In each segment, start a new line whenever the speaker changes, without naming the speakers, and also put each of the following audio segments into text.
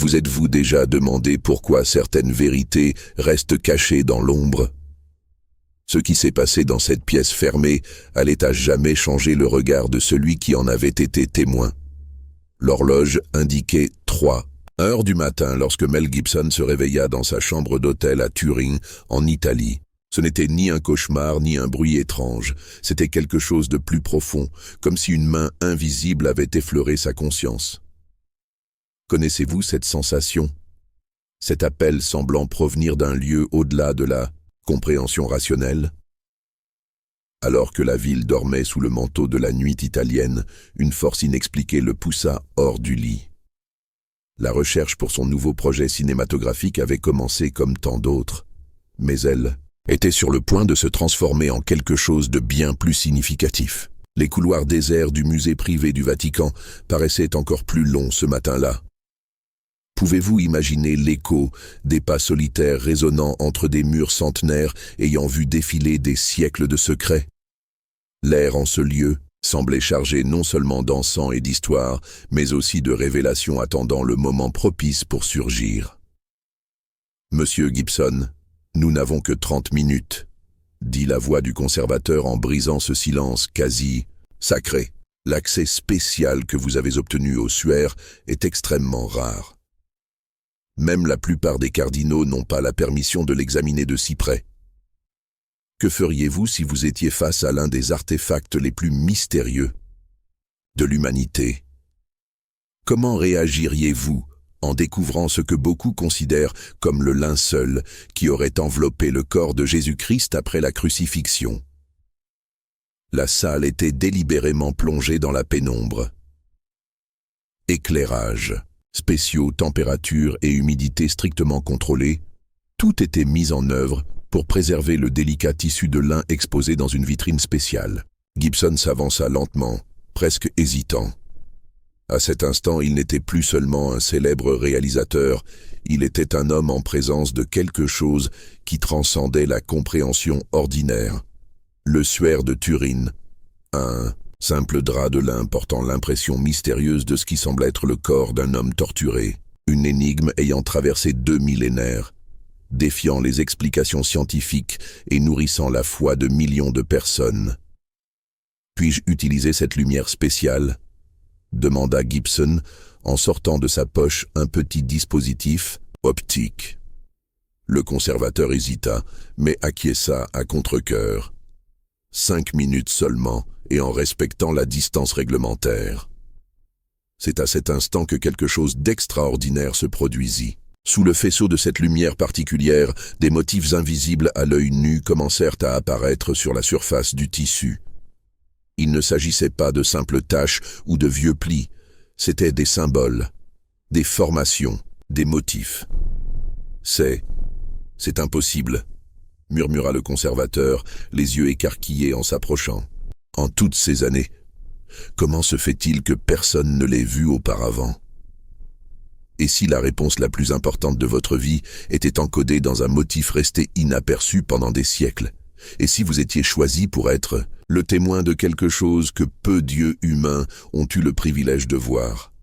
Vous êtes-vous déjà demandé pourquoi certaines vérités restent cachées dans l'ombre? Ce qui s'est passé dans cette pièce fermée allait à jamais changer le regard de celui qui en avait été témoin. L'horloge indiquait 3 heures du matin lorsque Mel Gibson se réveilla dans sa chambre d'hôtel à Turin, en Italie. Ce n'était ni un cauchemar, ni un bruit étrange. C'était quelque chose de plus profond, comme si une main invisible avait effleuré sa conscience. Connaissez-vous cette sensation? Cet appel semblant provenir d'un lieu au-delà de la compréhension rationnelle? Alors que la ville dormait sous le manteau de la nuit italienne, une force inexpliquée le poussa hors du lit. La recherche pour son nouveau projet cinématographique avait commencé comme tant d'autres, mais elle était sur le point de se transformer en quelque chose de bien plus significatif. Les couloirs déserts du musée privé du Vatican paraissaient encore plus longs ce matin-là. Pouvez-vous imaginer l'écho des pas solitaires résonnant entre des murs centenaires ayant vu défiler des siècles de secrets? L'air en ce lieu semblait chargé non seulement d'encens et d'histoire, mais aussi de révélations attendant le moment propice pour surgir. « Monsieur Gibson, nous n'avons que 30 minutes, » dit la voix du conservateur en brisant ce silence quasi sacré. « L'accès spécial que vous avez obtenu au suaire est extrêmement rare. Même la plupart des cardinaux n'ont pas la permission de l'examiner de si près. Que feriez-vous si vous étiez face à l'un des artefacts les plus mystérieux de l'humanité? Comment réagiriez-vous en découvrant ce que beaucoup considèrent comme le linceul qui aurait enveloppé le corps de Jésus-Christ après la crucifixion? La salle était délibérément plongée dans la pénombre. Éclairage spéciaux, température et humidité strictement contrôlées, tout était mis en œuvre pour préserver le délicat tissu de lin exposé dans une vitrine spéciale. Gibson s'avança lentement, presque hésitant. À cet instant, il n'était plus seulement un célèbre réalisateur, il était un homme en présence de quelque chose qui transcendait la compréhension ordinaire. Le suaire de Turin, un simple drap de lin portant l'impression mystérieuse de ce qui semble être le corps d'un homme torturé, une énigme ayant traversé 2 millénaires, défiant les explications scientifiques et nourrissant la foi de millions de personnes. « Puis-je utiliser cette lumière spéciale ?» demanda Gibson en sortant de sa poche un petit dispositif optique. Le conservateur hésita, mais acquiesça à contre-cœur. 5 minutes seulement, et en respectant la distance réglementaire. C'est à cet instant que quelque chose d'extraordinaire se produisit. Sous le faisceau de cette lumière particulière, des motifs invisibles à l'œil nu commencèrent à apparaître sur la surface du tissu. Il ne s'agissait pas de simples taches ou de vieux plis, c'étaient des symboles, des formations, des motifs. « C'est impossible », murmura le conservateur, les yeux écarquillés en s'approchant. En toutes ces années, comment se fait-il que personne ne l'ait vu auparavant? Et si la réponse la plus importante de votre vie était encodée dans un motif resté inaperçu pendant des siècles? Et si vous étiez choisi pour être le témoin de quelque chose que peu d'yeux humains ont eu le privilège de voir?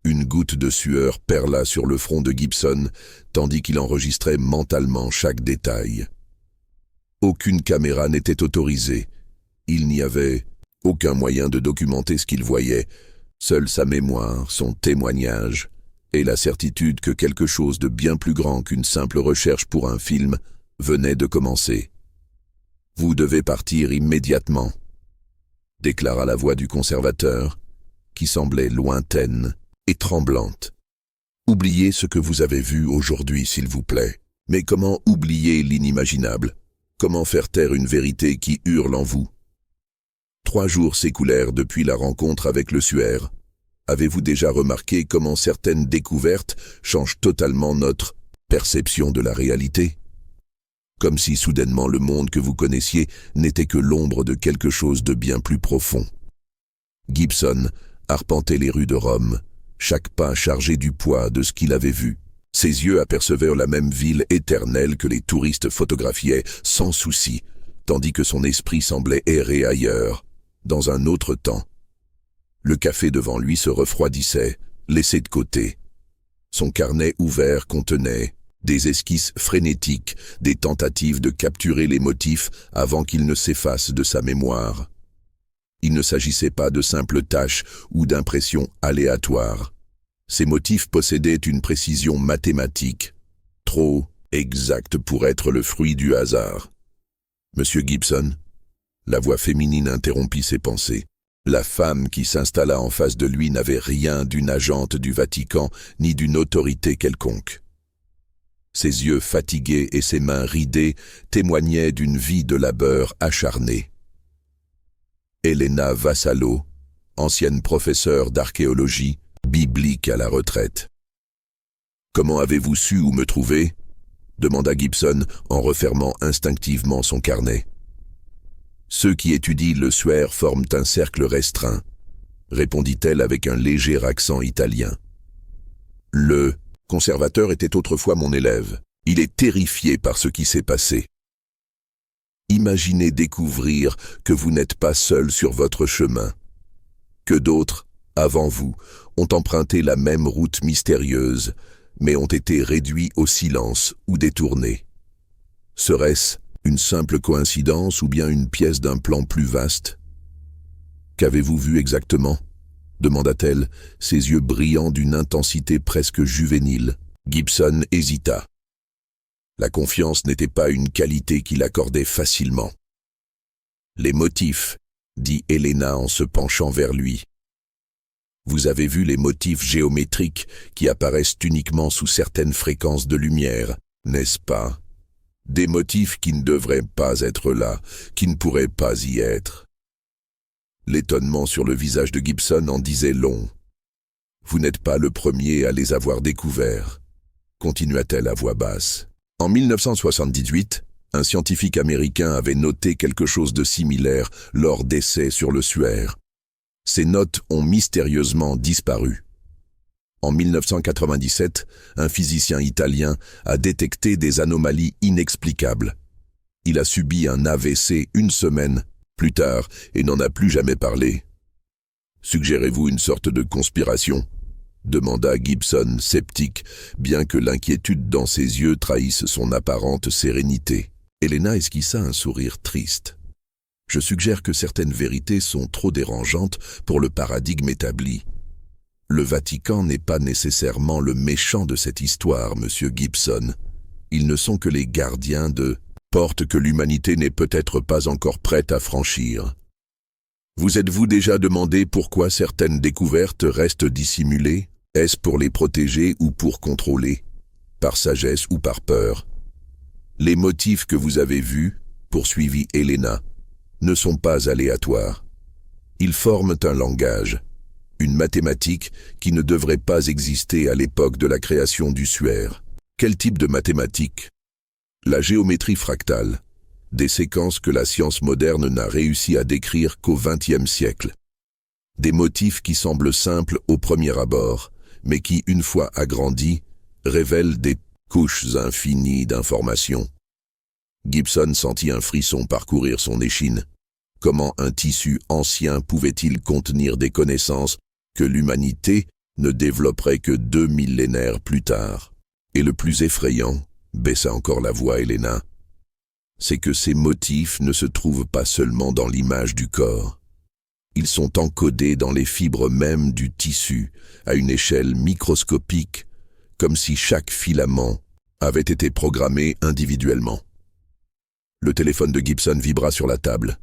Une goutte de sueur perla sur le front de Gibson, tandis qu'il enregistrait mentalement chaque détail. Aucune caméra n'était autorisée. Il n'y avait aucun moyen de documenter ce qu'il voyait, seule sa mémoire, son témoignage, et la certitude que quelque chose de bien plus grand qu'une simple recherche pour un film venait de commencer. « Vous devez partir immédiatement », déclara la voix du conservateur, qui semblait lointaine et tremblante. « Oubliez ce que vous avez vu aujourd'hui, s'il vous plaît. Mais comment oublier l'inimaginable? Comment faire taire une vérité qui hurle en vous? 3 jours s'écoulèrent depuis la rencontre avec le suaire. Avez-vous déjà remarqué comment certaines découvertes changent totalement notre perception de la réalité? Comme si soudainement le monde que vous connaissiez n'était que l'ombre de quelque chose de bien plus profond. Gibson arpentait les rues de Rome, chaque pas chargé du poids de ce qu'il avait vu. Ses yeux apercevèrent la même ville éternelle que les touristes photographiaient sans souci, tandis que son esprit semblait errer ailleurs, dans un autre temps. Le café devant lui se refroidissait, laissé de côté. Son carnet ouvert contenait des esquisses frénétiques, des tentatives de capturer les motifs avant qu'ils ne s'effacent de sa mémoire. Il ne s'agissait pas de simples tâches ou d'impressions aléatoires. Ces motifs possédaient une précision mathématique, trop exacte pour être le fruit du hasard. « Monsieur Gibson ?» La voix féminine interrompit ses pensées. La femme qui s'installa en face de lui n'avait rien d'une agente du Vatican ni d'une autorité quelconque. Ses yeux fatigués et ses mains ridées témoignaient d'une vie de labeur acharnée. Elena Vassallo, ancienne professeure d'archéologie biblique à la retraite. « Comment avez-vous su où me trouver ?» demanda Gibson en refermant instinctivement son carnet. « Ceux qui étudient le suaire forment un cercle restreint, » répondit-elle avec un léger accent italien. « Le conservateur était autrefois mon élève. Il est terrifié par ce qui s'est passé. Imaginez découvrir que vous n'êtes pas seul sur votre chemin, que d'autres, avant vous, ont emprunté la même route mystérieuse, mais ont été réduits au silence ou détournés. Serait-ce une simple coïncidence ou bien une pièce d'un plan plus vaste? Qu'avez-vous vu exactement? Demanda-t-elle, ses yeux brillants d'une intensité presque juvénile. Gibson hésita. La confiance n'était pas une qualité qu'il accordait facilement. « Les motifs, » dit Elena en se penchant vers lui. « Vous avez vu les motifs géométriques qui apparaissent uniquement sous certaines fréquences de lumière, n'est-ce pas? Des motifs qui ne devraient pas être là, qui ne pourraient pas y être. » L'étonnement sur le visage de Gibson en disait long. « Vous n'êtes pas le premier à les avoir découverts, » continua-t-elle à voix basse. En 1978, un scientifique américain avait noté quelque chose de similaire lors d'essais sur le suaire. Ces notes ont mystérieusement disparu. En 1997, un physicien italien a détecté des anomalies inexplicables. Il a subi un AVC une semaine plus tard et n'en a plus jamais parlé. « Suggérez-vous une sorte de conspiration ?» demanda Gibson, sceptique, bien que l'inquiétude dans ses yeux trahisse son apparente sérénité. Elena esquissa un sourire triste. « Je suggère que certaines vérités sont trop dérangeantes pour le paradigme établi. Le Vatican n'est pas nécessairement le méchant de cette histoire, monsieur Gibson. Ils ne sont que les gardiens de portes que l'humanité n'est peut-être pas encore prête à franchir. Vous êtes-vous déjà demandé pourquoi certaines découvertes restent dissimulées? Est-ce pour les protéger ou pour contrôler? Par sagesse ou par peur? Les motifs que vous avez vus, poursuivit Elena, ne sont pas aléatoires. Ils forment un langage, une mathématique qui ne devrait pas exister à l'époque de la création du suaire. Quel type de mathématiques? La géométrie fractale, des séquences que la science moderne n'a réussi à décrire qu'au XXe siècle. Des motifs qui semblent simples au premier abord, mais qui, une fois agrandis, révèlent des couches infinies d'informations. Gibson sentit un frisson parcourir son échine. Comment un tissu ancien pouvait-il contenir des connaissances que l'humanité ne développerait que 2 millénaires plus tard? Et le plus effrayant, baissa encore la voix Elena, c'est que ces motifs ne se trouvent pas seulement dans l'image du corps. Ils sont encodés dans les fibres mêmes du tissu, à une échelle microscopique, comme si chaque filament avait été programmé individuellement. Le téléphone de Gibson vibra sur la table.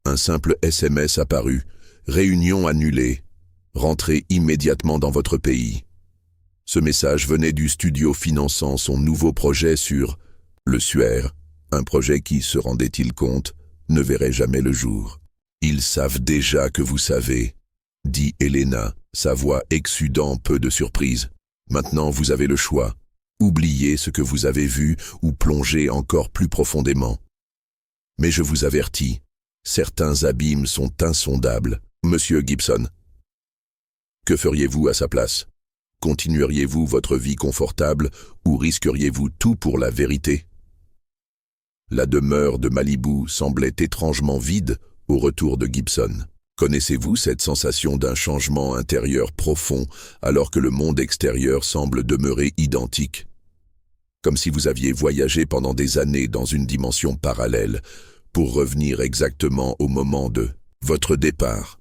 Un simple SMS apparut. « Réunion annulée. Rentrez immédiatement dans votre pays. » Ce message venait du studio finançant son nouveau projet sur le suaire, un projet qui, se rendait-il compte, ne verrait jamais le jour. « Ils savent déjà que vous savez, » dit Elena, sa voix exsudant peu de surprise. « Maintenant, vous avez le choix. Oubliez ce que vous avez vu ou plongez encore plus profondément. Mais je vous avertis, certains abîmes sont insondables. Monsieur Gibson, que feriez-vous à sa place? Continueriez-vous votre vie confortable ou risqueriez-vous tout pour la vérité? » La demeure de Malibu semblait étrangement vide au retour de Gibson. Connaissez-vous cette sensation d'un changement intérieur profond alors que le monde extérieur semble demeurer identique? Comme si vous aviez voyagé pendant des années dans une dimension parallèle pour revenir exactement au moment de votre départ.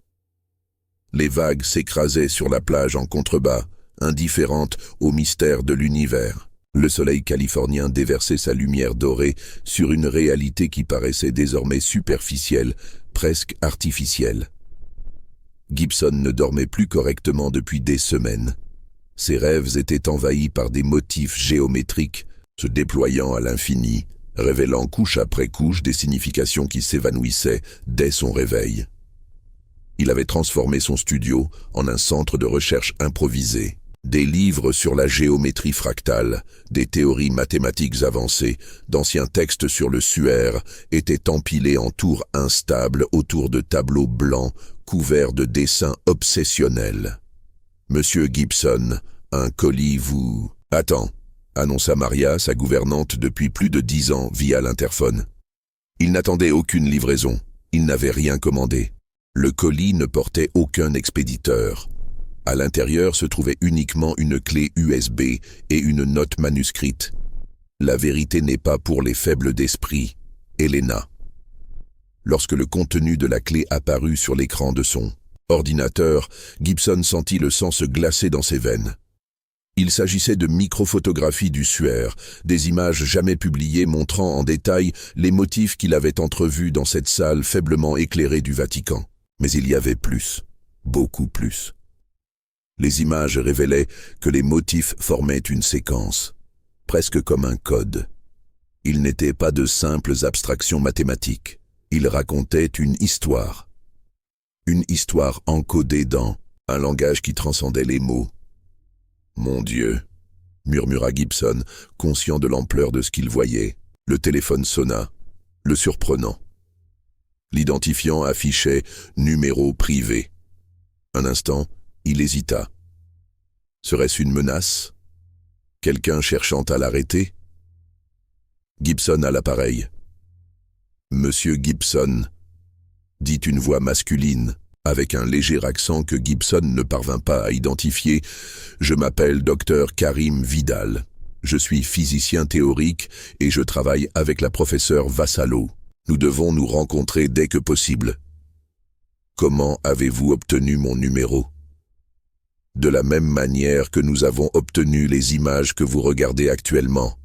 Les vagues s'écrasaient sur la plage en contrebas, indifférentes au mystère de l'univers. Le soleil californien déversait sa lumière dorée sur une réalité qui paraissait désormais superficielle, presque artificielle. Gibson ne dormait plus correctement depuis des semaines. Ses rêves étaient envahis par des motifs géométriques, se déployant à l'infini, révélant couche après couche des significations qui s'évanouissaient dès son réveil. Il avait transformé son studio en un centre de recherche improvisé. Des livres sur la géométrie fractale, des théories mathématiques avancées, d'anciens textes sur le suaire étaient empilés en tours instables autour de tableaux blancs couverts de dessins obsessionnels. « Monsieur Gibson, un colis vous... »« Attends », annonça Maria, sa gouvernante depuis plus de 10 ans, via l'interphone. Il n'attendait aucune livraison, il n'avait rien commandé. Le colis ne portait aucun expéditeur. À l'intérieur se trouvait uniquement une clé USB et une note manuscrite. La vérité n'est pas pour les faibles d'esprit, Elena. Lorsque le contenu de la clé apparut sur l'écran de son ordinateur, Gibson sentit le sang se glacer dans ses veines. Il s'agissait de microphotographies du suaire, des images jamais publiées montrant en détail les motifs qu'il avait entrevus dans cette salle faiblement éclairée du Vatican. Mais il y avait plus, beaucoup plus. Les images révélaient que les motifs formaient une séquence, presque comme un code. Ils n'étaient pas de simples abstractions mathématiques. Ils racontaient une histoire encodée dans un langage qui transcendait les mots. « Mon Dieu !» murmura Gibson, conscient de l'ampleur de ce qu'il voyait. Le téléphone sonna, le surprenant. L'identifiant affichait « numéro privé ». Un instant, il hésita. Serait-ce une menace? Quelqu'un cherchant à l'arrêter? Gibson à l'appareil. « Monsieur Gibson », dit une voix masculine, avec un léger accent que Gibson ne parvint pas à identifier. « Je m'appelle Dr Karim Vidal. Je suis physicien théorique et je travaille avec la professeure Vassallo. Nous devons nous rencontrer dès que possible. » « Comment avez-vous obtenu mon numéro? » « De la même manière que nous avons obtenu les images que vous regardez actuellement, »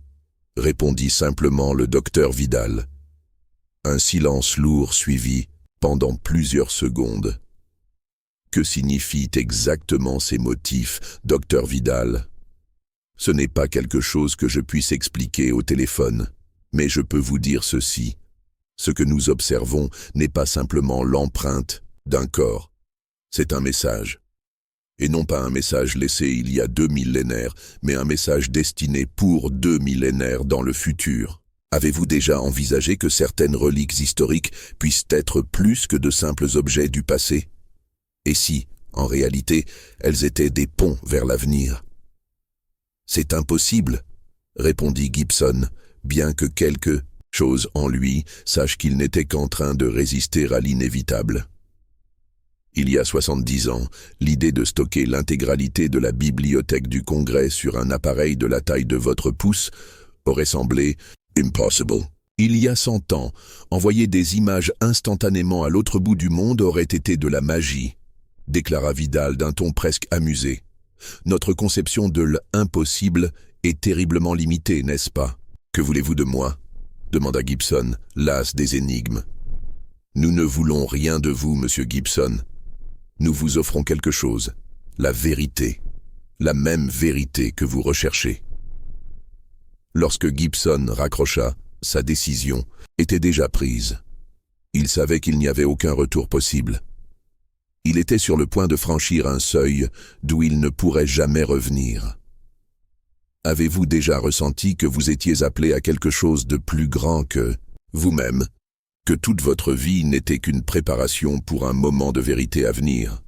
répondit simplement le docteur Vidal. Un silence lourd suivit pendant plusieurs secondes. « Que signifient exactement ces motifs, docteur Vidal? Ce n'est pas quelque chose que je puisse expliquer au téléphone, mais je peux vous dire ceci. Ce que nous observons n'est pas simplement l'empreinte d'un corps. C'est un message. Et non pas un message laissé il y a 2 millénaires, mais un message destiné pour 2 millénaires dans le futur. Avez-vous déjà envisagé que certaines reliques historiques puissent être plus que de simples objets du passé? Et si, en réalité, elles étaient des ponts vers l'avenir? C'est impossible, répondit Gibson, bien que quelque chose en lui sache qu'il n'était qu'en train de résister à l'inévitable. Il y a 70 ans, l'idée de stocker l'intégralité de la bibliothèque du Congrès sur un appareil de la taille de votre pouce aurait semblé impossible. Il y a 100 ans, envoyer des images instantanément à l'autre bout du monde aurait été de la magie, déclara Vidal d'un ton presque amusé. Notre conception de l'impossible est terriblement limitée, n'est-ce pas? Que voulez-vous de moi? Demanda Gibson, las des énigmes. Nous ne voulons rien de vous, monsieur Gibson. Nous vous offrons quelque chose, la vérité, la même vérité que vous recherchez. Lorsque Gibson raccrocha, sa décision était déjà prise. Il savait qu'il n'y avait aucun retour possible. Il était sur le point de franchir un seuil d'où il ne pourrait jamais revenir. Avez-vous déjà ressenti que vous étiez appelé à quelque chose de plus grand que vous-même? Que toute votre vie n'était qu'une préparation pour un moment de vérité à venir?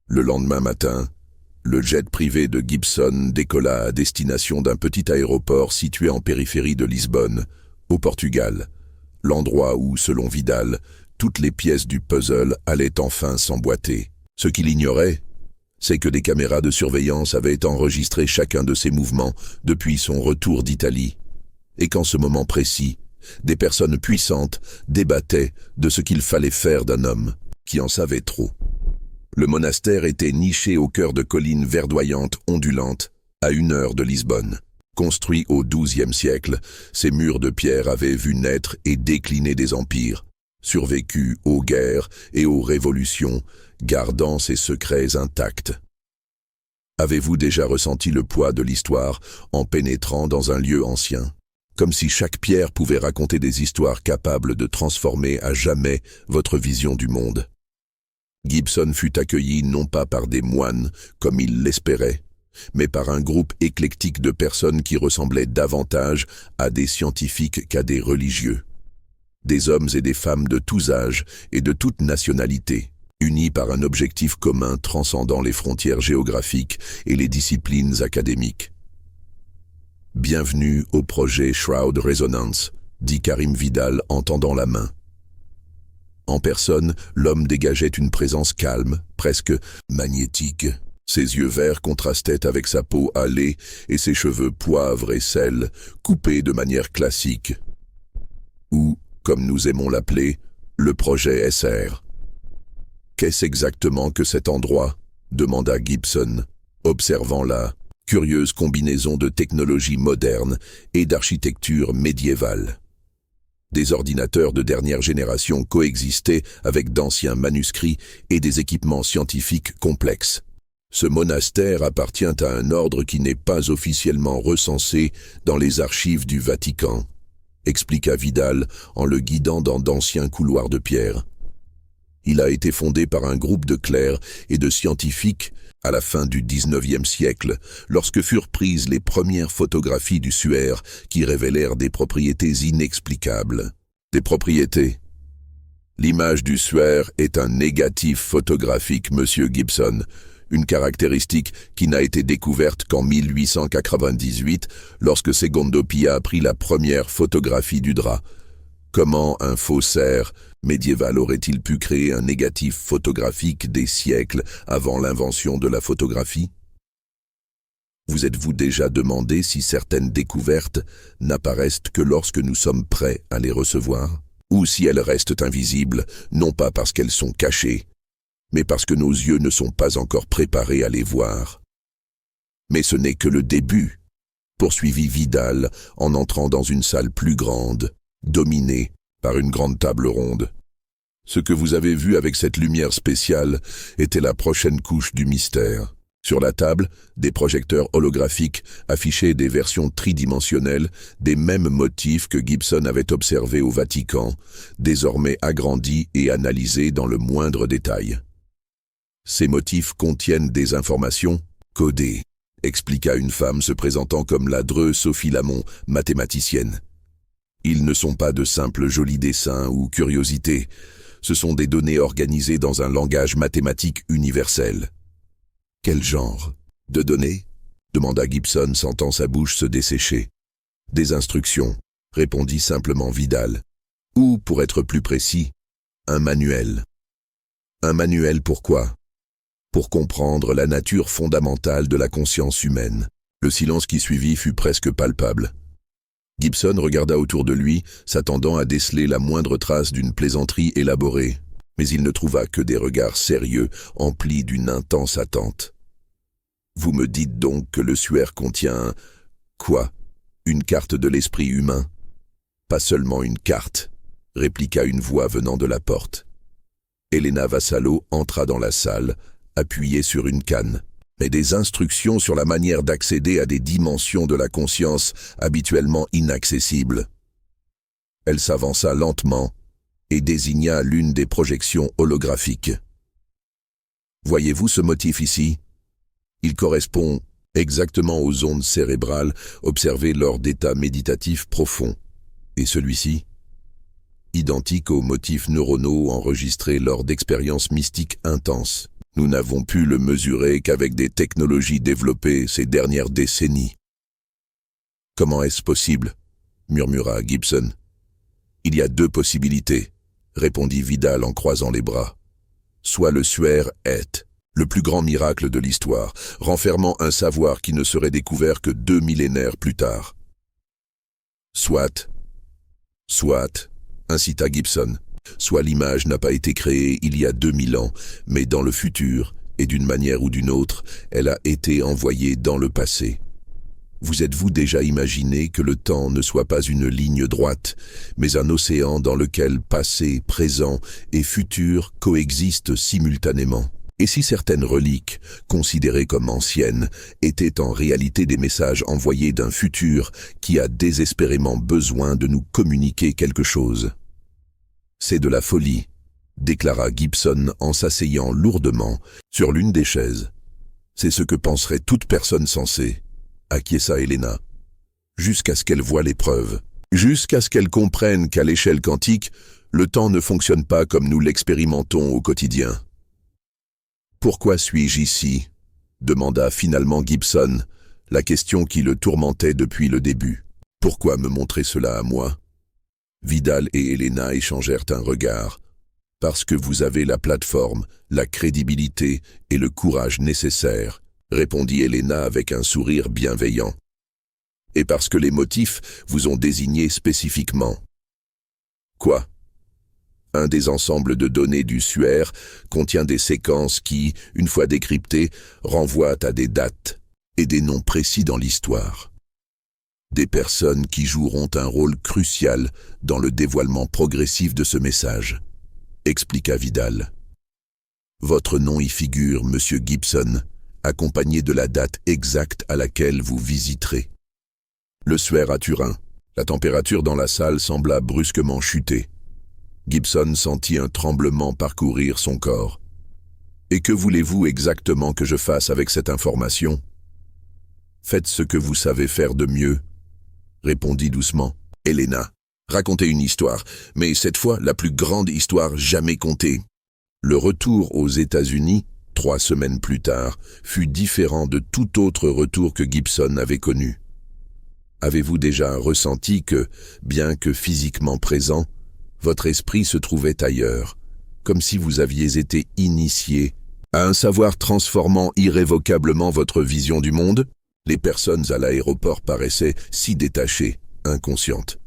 Le lendemain matin, le jet privé de Gibson décolla à destination d'un petit aéroport situé en périphérie de Lisbonne, au Portugal, l'endroit où, selon Vidal, toutes les pièces du puzzle allaient enfin s'emboîter. Ce qu'il ignorait, c'est que des caméras de surveillance avaient enregistré chacun de ses mouvements depuis son retour d'Italie, et qu'en ce moment précis, des personnes puissantes débattaient de ce qu'il fallait faire d'un homme qui en savait trop. Le monastère était niché au cœur de collines verdoyantes, ondulantes, à 1 heure de Lisbonne. Construit au XIIe siècle, ces murs de pierre avaient vu naître et décliner des empires, survécu aux guerres et aux révolutions, gardant ses secrets intacts. Avez-vous déjà ressenti le poids de l'histoire en pénétrant dans un lieu ancien? Comme si chaque pierre pouvait raconter des histoires capables de transformer à jamais votre vision du monde. Gibson fut accueilli non pas par des moines, comme il l'espérait, mais par un groupe éclectique de personnes qui ressemblaient davantage à des scientifiques qu'à des religieux. Des hommes et des femmes de tous âges et de toutes nationalités, unis par un objectif commun transcendant les frontières géographiques et les disciplines académiques. « Bienvenue au projet Shroud Resonance », dit Karim Vidal en tendant la main. En personne, l'homme dégageait une présence calme, presque magnétique. Ses yeux verts contrastaient avec sa peau hâlée et ses cheveux poivre et sel, coupés de manière classique. Ou, comme nous aimons l'appeler, le projet SR. « Qu'est-ce exactement que cet endroit ?» demanda Gibson, observant la curieuse combinaison de technologie moderne et d'architecture médiévale. Des ordinateurs de dernière génération coexistaient avec d'anciens manuscrits et des équipements scientifiques complexes. Ce monastère appartient à un ordre qui n'est pas officiellement recensé dans les archives du Vatican, expliqua Vidal en le guidant dans d'anciens couloirs de pierre. Il a été fondé par un groupe de clercs et de scientifiques à la fin du XIXe siècle, lorsque furent prises les premières photographies du suaire qui révélèrent des propriétés inexplicables. Des propriétés. L'image du suaire est un négatif photographique, monsieur Gibson, une caractéristique qui n'a été découverte qu'en 1898, lorsque Segundo Pia prit la première photographie du drap. Comment un faussaire médiéval aurait-il pu créer un négatif photographique des siècles avant l'invention de la photographie? Vous êtes-vous déjà demandé si certaines découvertes n'apparaissent que lorsque nous sommes prêts à les recevoir? Ou si elles restent invisibles, non pas parce qu'elles sont cachées, mais parce que nos yeux ne sont pas encore préparés à les voir? Mais ce n'est que le début, poursuivit Vidal en entrant dans une salle plus grande, dominée par une grande table ronde. Ce que vous avez vu avec cette lumière spéciale était la prochaine couche du mystère. Sur la table, des projecteurs holographiques affichaient des versions tridimensionnelles des mêmes motifs que Gibson avait observés au Vatican, désormais agrandis et analysés dans le moindre détail. Ces motifs contiennent des informations codées, expliqua une femme se présentant comme la Dreux Sophie Lamont, mathématicienne. Ils ne sont pas de simples jolis dessins ou curiosités, ce sont des données organisées dans un langage mathématique universel. Quel genre de données? Demanda Gibson, sentant sa bouche se dessécher. Des instructions, répondit simplement Vidal. Ou, pour être plus précis, un manuel. Un manuel pourquoi? Pour comprendre la nature fondamentale de la conscience humaine. Le silence qui suivit fut presque palpable. Gibson regarda autour de lui, s'attendant à déceler la moindre trace d'une plaisanterie élaborée, mais il ne trouva que des regards sérieux emplis d'une intense attente. « Vous me dites donc que le suaire contient... quoi? Une carte de l'esprit humain? »« Pas seulement une carte, » répliqua une voix venant de la porte. Elena Vassallo entra dans la salle, appuyée sur une canne. Mais des instructions sur la manière d'accéder à des dimensions de la conscience habituellement inaccessibles. Elle s'avança lentement et désigna l'une des projections holographiques. Voyez-vous ce motif ici? Il correspond exactement aux ondes cérébrales observées lors d'états méditatifs profonds. Et celui-ci? Identique aux motifs neuronaux enregistrés lors d'expériences mystiques intenses. Nous n'avons pu le mesurer qu'avec des technologies développées ces dernières décennies. « Comment est-ce possible ?» murmura Gibson. « Il y a deux possibilités, » répondit Vidal en croisant les bras. Soit le suaire est le plus grand miracle de l'histoire, renfermant un savoir qui ne serait découvert que 2 millénaires plus tard. Soit, incita Gibson, soit l'image n'a pas été créée il y a 2000 ans, mais dans le futur, et d'une manière ou d'une autre, elle a été envoyée dans le passé. Vous êtes-vous déjà imaginé que le temps ne soit pas une ligne droite, mais un océan dans lequel passé, présent et futur coexistent simultanément? Et si certaines reliques, considérées comme anciennes, étaient en réalité des messages envoyés d'un futur qui a désespérément besoin de nous communiquer quelque chose? C'est de la folie, déclara Gibson en s'asseyant lourdement sur l'une des chaises. C'est ce que penserait toute personne sensée, acquiesça Helena, jusqu'à ce qu'elle voie les preuves, jusqu'à ce qu'elle comprenne qu'à l'échelle quantique, le temps ne fonctionne pas comme nous l'expérimentons au quotidien. « Pourquoi suis-je ici ?» demanda finalement Gibson, la question qui le tourmentait depuis le début. « Pourquoi me montrer cela à moi ?» Vidal et Helena échangèrent un regard. « Parce que vous avez la plateforme, la crédibilité et le courage nécessaires, » répondit Helena avec un sourire bienveillant. « Et parce que les motifs vous ont désigné spécifiquement. » Quoi ? Un des ensembles de données du suaire contient des séquences qui, une fois décryptées, renvoient à des dates et des noms précis dans l'histoire. Des personnes qui joueront un rôle crucial dans le dévoilement progressif de ce message, expliqua Vidal. Votre nom y figure, Monsieur Gibson, accompagné de la date exacte à laquelle vous visiterez. Le suaire à Turin. La température dans la salle sembla brusquement chuter. Gibson sentit un tremblement parcourir son corps. « Et que voulez-vous exactement que je fasse avec cette information ?»« Faites ce que vous savez faire de mieux, » répondit doucement Helena. « Racontez une histoire, mais cette fois la plus grande histoire jamais contée. » Le retour aux États-Unis, 3 semaines plus tard, fut différent de tout autre retour que Gibson avait connu. Avez-vous déjà ressenti que, bien que physiquement présent, votre esprit se trouvait ailleurs, comme si vous aviez été initié à un savoir transformant irrévocablement votre vision du monde? Les personnes à l'aéroport paraissaient si détachées, inconscientes.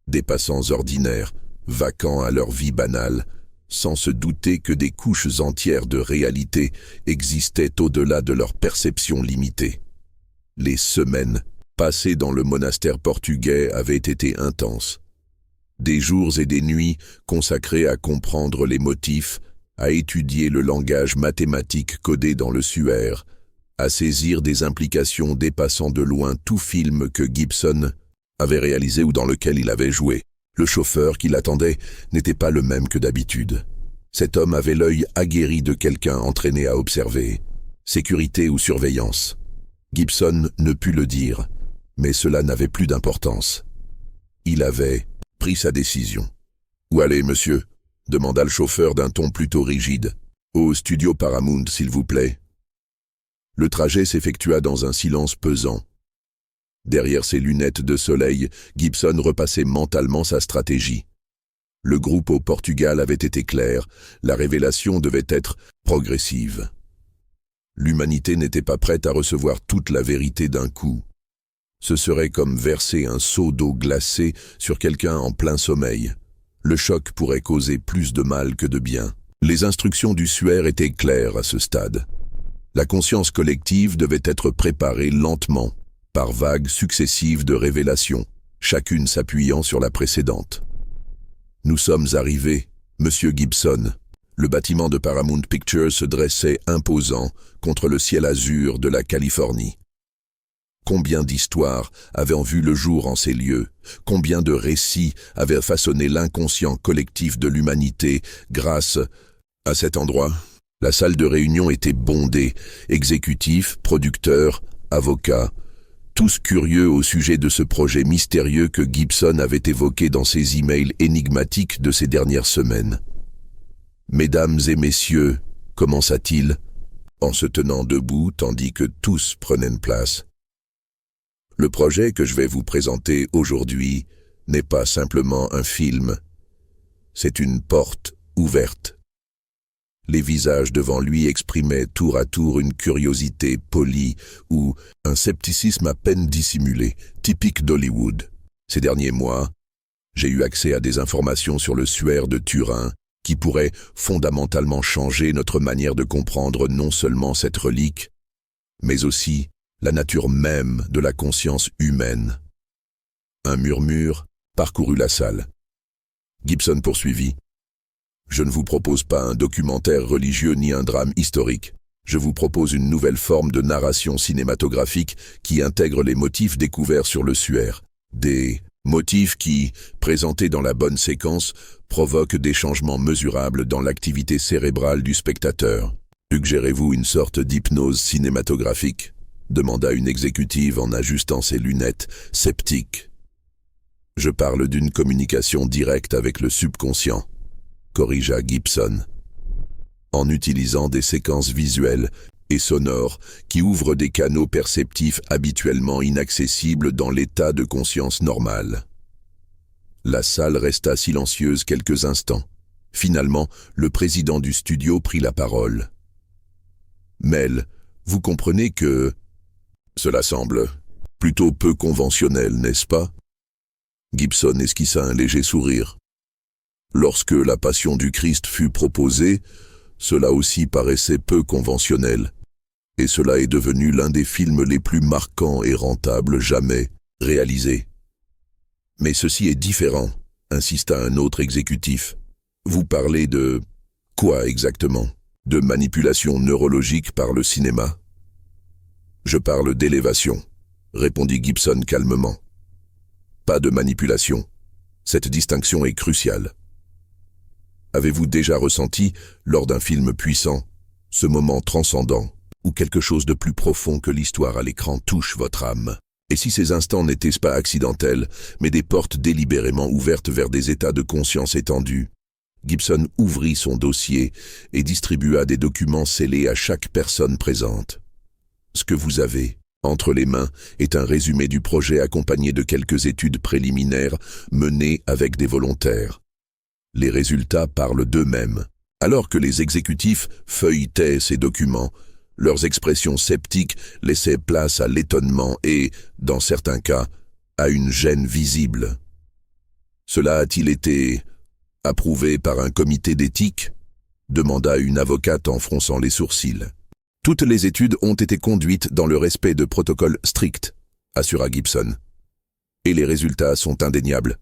Des passants ordinaires, vacants à leur vie banale, sans se douter que des couches entières de réalité existaient au-delà de leur perception limitée. Les semaines passées dans le monastère portugais avaient été intenses. Des jours et des nuits consacrés à comprendre les motifs, à étudier le langage mathématique codé dans le suaire, à saisir des implications dépassant de loin tout film que Gibson avait réalisé ou dans lequel il avait joué. Le chauffeur qui l'attendait n'était pas le même que d'habitude. Cet homme avait l'œil aguerri de quelqu'un entraîné à observer. Sécurité ou surveillance. Gibson ne put le dire, mais cela n'avait plus d'importance. Il avait pris sa décision. « Où allez, monsieur ?» demanda le chauffeur d'un ton plutôt rigide. « Au studio Paramount, s'il vous plaît. » Le trajet s'effectua dans un silence pesant. Derrière ses lunettes de soleil, Gibson repassait mentalement sa stratégie. Le groupe au Portugal avait été clair, la révélation devait être progressive. L'humanité n'était pas prête à recevoir toute la vérité d'un coup. Ce serait comme verser un seau d'eau glacée sur quelqu'un en plein sommeil. Le choc pourrait causer plus de mal que de bien. Les instructions du suaire étaient claires à ce stade. La conscience collective devait être préparée lentement, par vagues successives de révélations, chacune s'appuyant sur la précédente. « Nous sommes arrivés, Monsieur Gibson. » Le bâtiment de Paramount Pictures se dressait imposant contre le ciel azur de la Californie. Combien d'histoires avaient vu le jour en ces lieux? Combien de récits avaient façonné l'inconscient collectif de l'humanité grâce à cet endroit? La salle de réunion était bondée, exécutifs, producteurs, avocats, tous curieux au sujet de ce projet mystérieux que Gibson avait évoqué dans ses emails énigmatiques de ces dernières semaines. « Mesdames et messieurs, commença-t-il, en se tenant debout tandis que tous prenaient place. Le projet que je vais vous présenter aujourd'hui n'est pas simplement un film. C'est une porte ouverte. Les visages devant lui exprimaient tour à tour une curiosité polie ou un scepticisme à peine dissimulé, typique d'Hollywood. Ces derniers mois, j'ai eu accès à des informations sur le suaire de Turin qui pourraient fondamentalement changer notre manière de comprendre non seulement cette relique, mais aussi la nature même de la conscience humaine. Un murmure parcourut la salle. Gibson poursuivit. Je ne vous propose pas un documentaire religieux ni un drame historique. Je vous propose une nouvelle forme de narration cinématographique qui intègre les motifs découverts sur le suaire. Des motifs qui, présentés dans la bonne séquence, provoquent des changements mesurables dans l'activité cérébrale du spectateur. Suggérez-vous une sorte d'hypnose cinématographique ? Demanda une exécutive en ajustant ses lunettes, sceptique. Je parle d'une communication directe avec le subconscient, corrigea Gibson, en utilisant des séquences visuelles et sonores qui ouvrent des canaux perceptifs habituellement inaccessibles dans l'état de conscience normal. La salle resta silencieuse quelques instants. Finalement, le président du studio prit la parole. Mel, vous comprenez que cela semble plutôt peu conventionnel, n'est-ce pas? Gibson esquissa un léger sourire. Lorsque la Passion du Christ fut proposée, cela aussi paraissait peu conventionnel, et cela est devenu l'un des films les plus marquants et rentables jamais réalisés. Mais ceci est différent, insista un autre exécutif. Vous parlez de quoi exactement? De manipulation neurologique par le cinéma? Je parle d'élévation, répondit Gibson calmement. Pas de manipulation. Cette distinction est cruciale. Avez-vous déjà ressenti, lors d'un film puissant, ce moment transcendant, où quelque chose de plus profond que l'histoire à l'écran touche votre âme? Et si ces instants n'étaient pas accidentels, mais des portes délibérément ouvertes vers des états de conscience étendus? Gibson ouvrit son dossier et distribua des documents scellés à chaque personne présente. Ce que vous avez entre les mains est un résumé du projet accompagné de quelques études préliminaires menées avec des volontaires. Les résultats parlent d'eux-mêmes. Alors que les exécutifs feuilletaient ces documents, leurs expressions sceptiques laissaient place à l'étonnement et, dans certains cas, à une gêne visible. Cela a-t-il été approuvé par un comité d'éthique? Demanda une avocate en fronçant les sourcils. Toutes les études ont été conduites dans le respect de protocoles stricts, assura Gibson. Et les résultats sont indéniables.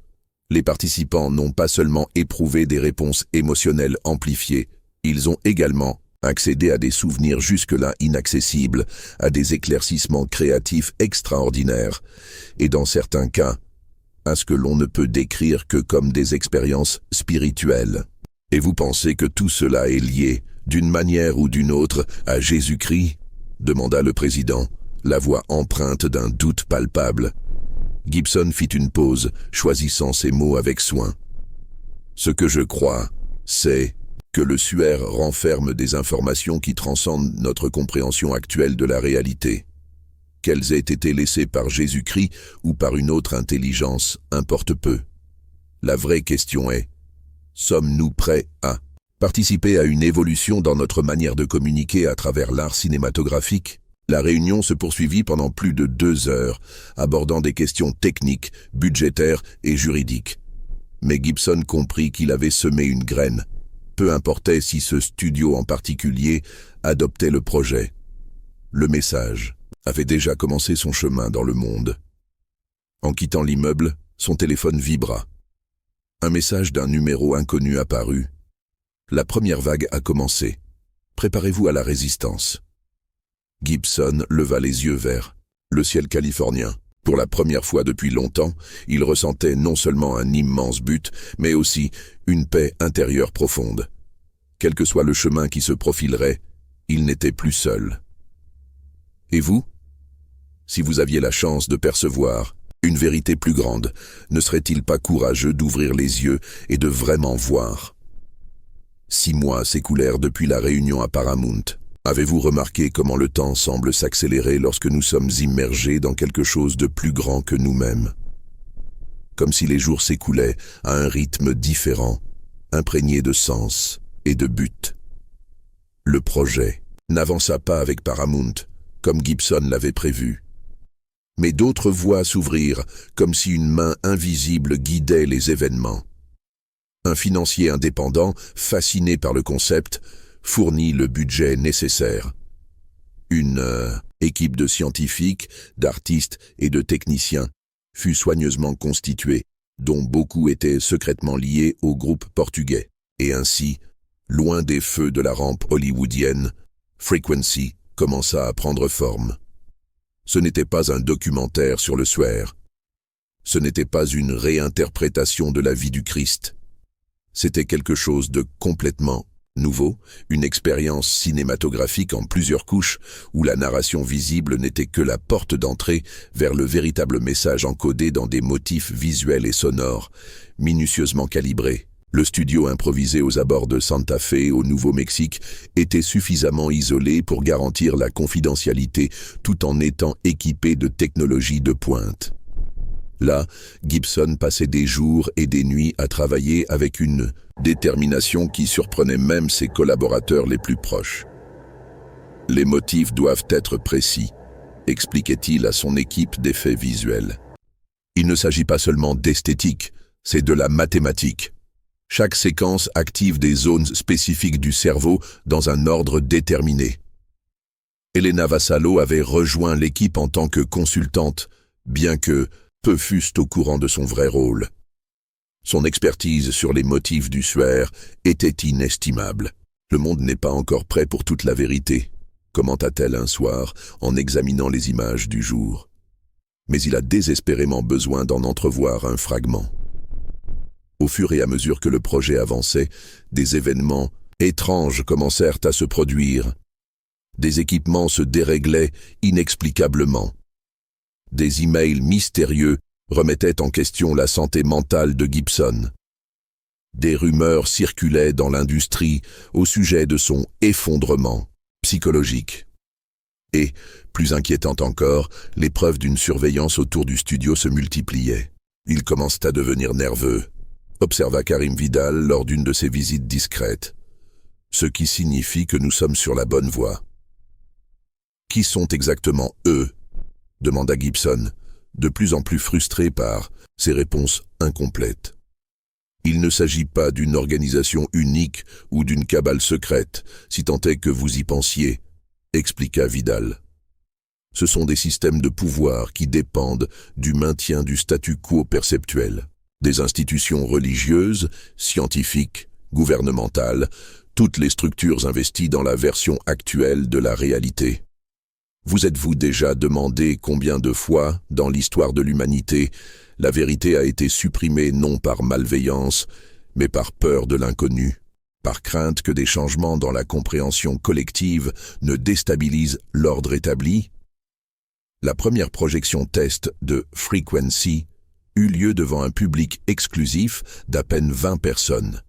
Les participants n'ont pas seulement éprouvé des réponses émotionnelles amplifiées, ils ont également accédé à des souvenirs jusque-là inaccessibles, à des éclaircissements créatifs extraordinaires, et dans certains cas, à ce que l'on ne peut décrire que comme des expériences spirituelles. Et vous pensez que tout cela est lié, d'une manière ou d'une autre, à Jésus-Christ? Demanda le président, la voix empreinte d'un doute palpable. Gibson fit une pause, choisissant ses mots avec soin. Ce que je crois, c'est que le suaire renferme des informations qui transcendent notre compréhension actuelle de la réalité. Qu'elles aient été laissées par Jésus-Christ ou par une autre intelligence importe peu. La vraie question est, sommes-nous prêts à participer à une évolution dans notre manière de communiquer à travers l'art cinématographique? La réunion se poursuivit pendant plus de 2 heures, abordant des questions techniques, budgétaires et juridiques. Mais Gibson comprit qu'il avait semé une graine. Peu importait si ce studio en particulier adoptait le projet. Le message avait déjà commencé son chemin dans le monde. En quittant l'immeuble, son téléphone vibra. Un message d'un numéro inconnu apparut. La première vague a commencé. Préparez-vous à la résistance. Gibson leva les yeux vers le ciel californien. Pour la première fois depuis longtemps, il ressentait non seulement un immense but, mais aussi une paix intérieure profonde. Quel que soit le chemin qui se profilerait, il n'était plus seul. Et vous? Si vous aviez la chance de percevoir une vérité plus grande, ne serait-il pas courageux d'ouvrir les yeux et de vraiment voir? 6 mois s'écoulèrent depuis la réunion à Paramount. Avez-vous remarqué comment le temps semble s'accélérer lorsque nous sommes immergés dans quelque chose de plus grand que nous-mêmes? Comme si les jours s'écoulaient à un rythme différent, imprégné de sens et de but. Le projet n'avança pas avec Paramount, comme Gibson l'avait prévu. Mais d'autres voies s'ouvrirent, comme si une main invisible guidait les événements. Un financier indépendant, fasciné par le concept, fournit le budget nécessaire. Une équipe de scientifiques, d'artistes et de techniciens fut soigneusement constituée, dont beaucoup étaient secrètement liés au groupe portugais. Et ainsi, loin des feux de la rampe hollywoodienne, Frequency commença à prendre forme. Ce n'était pas un documentaire sur le suaire. Ce n'était pas une réinterprétation de la vie du Christ. C'était quelque chose de complètement nouveau, une expérience cinématographique en plusieurs couches où la narration visible n'était que la porte d'entrée vers le véritable message encodé dans des motifs visuels et sonores, minutieusement calibrés. Le studio improvisé aux abords de Santa Fe, au Nouveau-Mexique, était suffisamment isolé pour garantir la confidentialité tout en étant équipé de technologies de pointe. Là, Gibson passait des jours et des nuits à travailler avec une détermination qui surprenait même ses collaborateurs les plus proches. « Les motifs doivent être précis », expliquait-il à son équipe d'effets visuels. « Il ne s'agit pas seulement d'esthétique, c'est de la mathématique. Chaque séquence active des zones spécifiques du cerveau dans un ordre déterminé. » Elena Vassallo avait rejoint l'équipe en tant que consultante, bien que peu fussent au courant de son vrai rôle. Son expertise sur les motifs du suaire était inestimable. « Le monde n'est pas encore prêt pour toute la vérité », commenta-t-elle un soir en examinant les images du jour. Mais il a désespérément besoin d'en entrevoir un fragment. Au fur et à mesure que le projet avançait, des événements étranges commencèrent à se produire. Des équipements se déréglaient inexplicablement. Des emails mystérieux remettaient en question la santé mentale de Gibson. Des rumeurs circulaient dans l'industrie au sujet de son effondrement psychologique. Et, plus inquiétante encore, les preuves d'une surveillance autour du studio se multipliaient. Il commençait à devenir nerveux, observa Karim Vidal lors d'une de ses visites discrètes. Ce qui signifie que nous sommes sur la bonne voie. « Qui sont exactement eux ?» demanda Gibson, de plus en plus frustré par ses réponses incomplètes. « Il ne s'agit pas d'une organisation unique ou d'une cabale secrète, si tant est que vous y pensiez, » expliqua Vidal. « Ce sont des systèmes de pouvoir qui dépendent du maintien du statu quo perceptuel. Des institutions religieuses, scientifiques, gouvernementales, toutes les structures investies dans la version actuelle de la réalité. Vous êtes-vous déjà demandé combien de fois, dans l'histoire de l'humanité, la vérité a été supprimée non par malveillance, mais par peur de l'inconnu, par crainte que des changements dans la compréhension collective ne déstabilisent l'ordre établi? La première projection test de Frequency eut lieu devant un public exclusif d'à peine 20 personnes.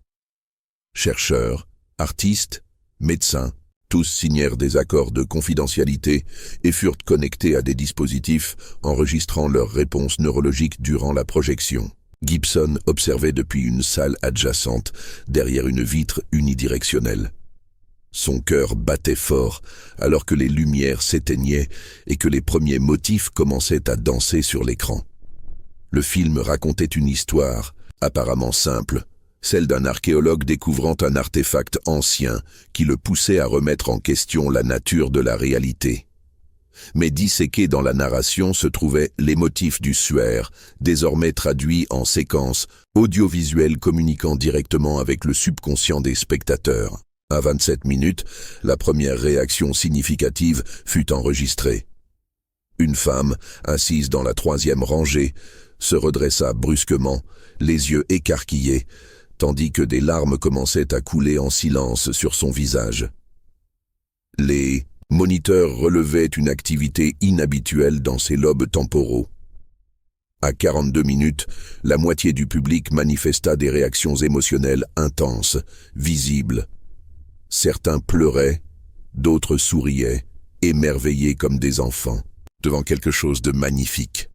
Chercheurs, artistes, médecins, tous signèrent des accords de confidentialité et furent connectés à des dispositifs enregistrant leurs réponses neurologiques durant la projection. Gibson observait depuis une salle adjacente, derrière une vitre unidirectionnelle. Son cœur battait fort alors que les lumières s'éteignaient et que les premiers motifs commençaient à danser sur l'écran. Le film racontait une histoire, apparemment simple, celle d'un archéologue découvrant un artefact ancien qui le poussait à remettre en question la nature de la réalité. Mais disséqués dans la narration se trouvaient les motifs du suaire, désormais traduits en séquences audiovisuelles communiquant directement avec le subconscient des spectateurs. À 27 minutes, la première réaction significative fut enregistrée. Une femme, assise dans la 3e rangée, se redressa brusquement, les yeux écarquillés, tandis que des larmes commençaient à couler en silence sur son visage. Les moniteurs relevaient une activité inhabituelle dans ses lobes temporaux. À 42 minutes, la moitié du public manifesta des réactions émotionnelles intenses, visibles. Certains pleuraient, d'autres souriaient, émerveillés comme des enfants, devant quelque chose de magnifique.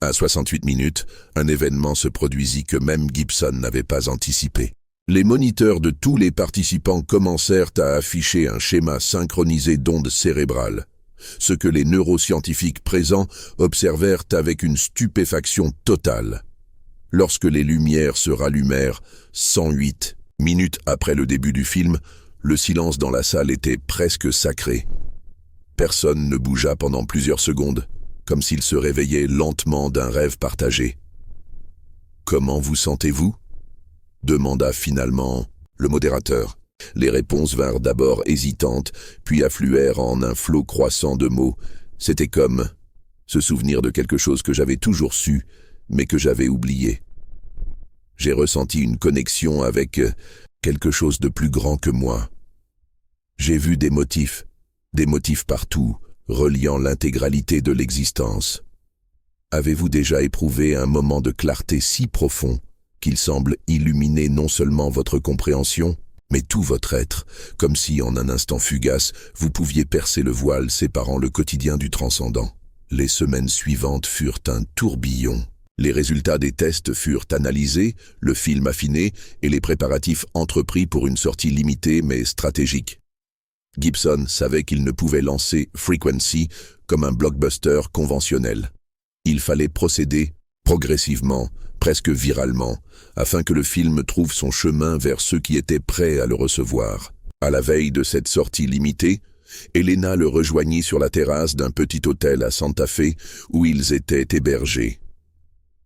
À 68 minutes, un événement se produisit que même Gibson n'avait pas anticipé. Les moniteurs de tous les participants commencèrent à afficher un schéma synchronisé d'ondes cérébrales, ce que les neuroscientifiques présents observèrent avec une stupéfaction totale. Lorsque les lumières se rallumèrent, 108 minutes après le début du film, le silence dans la salle était presque sacré. Personne ne bougea pendant plusieurs secondes, comme s'il se réveillait lentement d'un rêve partagé. « Comment vous sentez-vous » demanda finalement le modérateur. Les réponses vinrent d'abord hésitantes, puis affluèrent en un flot croissant de mots. C'était comme se souvenir de quelque chose que j'avais toujours su, mais que j'avais oublié. J'ai ressenti une connexion avec quelque chose de plus grand que moi. J'ai vu des motifs partout, reliant l'intégralité de l'existence. Avez-vous déjà éprouvé un moment de clarté si profond qu'il semble illuminer non seulement votre compréhension, mais tout votre être, comme si en un instant fugace, vous pouviez percer le voile séparant le quotidien du transcendant. Les semaines suivantes furent un tourbillon. Les résultats des tests furent analysés, le film affiné et les préparatifs entrepris pour une sortie limitée mais stratégique. Gibson savait qu'il ne pouvait lancer Frequency comme un blockbuster conventionnel. Il fallait procéder progressivement, presque viralement, afin que le film trouve son chemin vers ceux qui étaient prêts à le recevoir. À la veille de cette sortie limitée, Elena le rejoignit sur la terrasse d'un petit hôtel à Santa Fe où ils étaient hébergés.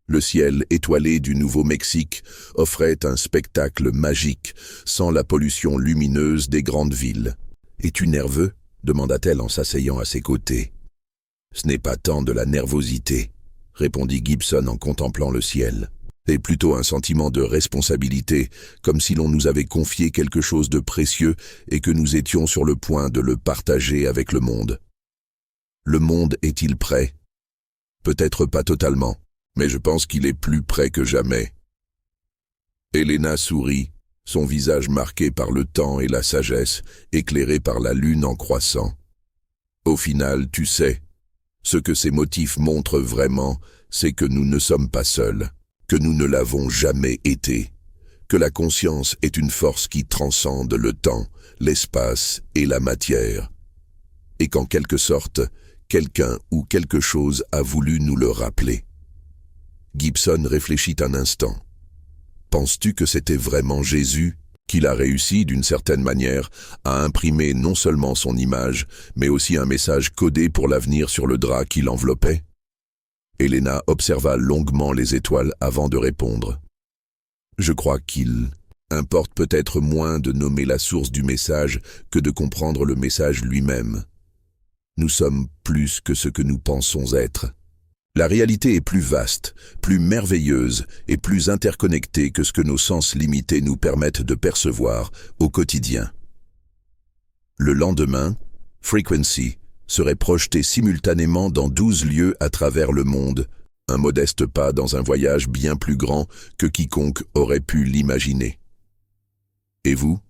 Le ciel étoilé du Nouveau-Mexique offrait un spectacle magique, sans la pollution lumineuse des grandes villes. « Es-tu nerveux » demanda-t-elle en s'asseyant à ses côtés. « Ce n'est pas tant de la nervosité », répondit Gibson en contemplant le ciel. « C'est plutôt un sentiment de responsabilité, comme si l'on nous avait confié quelque chose de précieux et que nous étions sur le point de le partager avec le monde. Le monde est-il prêt? Peut-être pas totalement, mais je pense qu'il est plus prêt que jamais. » Elena sourit, son visage marqué par le temps et la sagesse, éclairé par la lune en croissant. « Au final, tu sais, ce que ces motifs montrent vraiment, c'est que nous ne sommes pas seuls, que nous ne l'avons jamais été, que la conscience est une force qui transcende le temps, l'espace et la matière, et qu'en quelque sorte, quelqu'un ou quelque chose a voulu nous le rappeler. » Gibson réfléchit un instant. « Penses-tu que c'était vraiment Jésus qu'il a réussi, d'une certaine manière, à imprimer non seulement son image, mais aussi un message codé pour l'avenir sur le drap qui l'enveloppait ?» Elena observa longuement les étoiles avant de répondre. « Je crois qu'il importe peut-être moins de nommer la source du message que de comprendre le message lui-même. Nous sommes plus que ce que nous pensons être. La réalité est plus vaste, plus merveilleuse et plus interconnectée que ce que nos sens limités nous permettent de percevoir au quotidien. » Le lendemain, Frequency serait projeté simultanément dans 12 lieux à travers le monde, un modeste pas dans un voyage bien plus grand que quiconque aurait pu l'imaginer. Et vous ?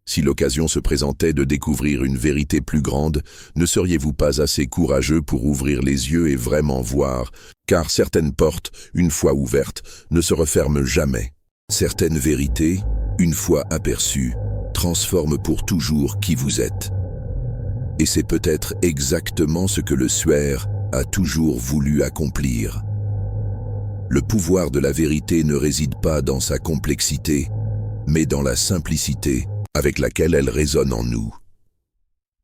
Si l'occasion se présentait de découvrir une vérité plus grande, ne seriez-vous pas assez courageux pour ouvrir les yeux et vraiment voir, car certaines portes, une fois ouvertes, ne se referment jamais. Certaines vérités, une fois aperçues, transforment pour toujours qui vous êtes. Et c'est peut-être exactement ce que le Suaire a toujours voulu accomplir. Le pouvoir de la vérité ne réside pas dans sa complexité, mais dans la simplicité avec laquelle elle résonne en nous.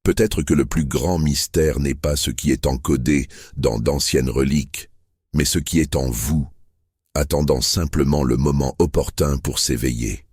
Peut-être que le plus grand mystère n'est pas ce qui est encodé dans d'anciennes reliques, mais ce qui est en vous, attendant simplement le moment opportun pour s'éveiller.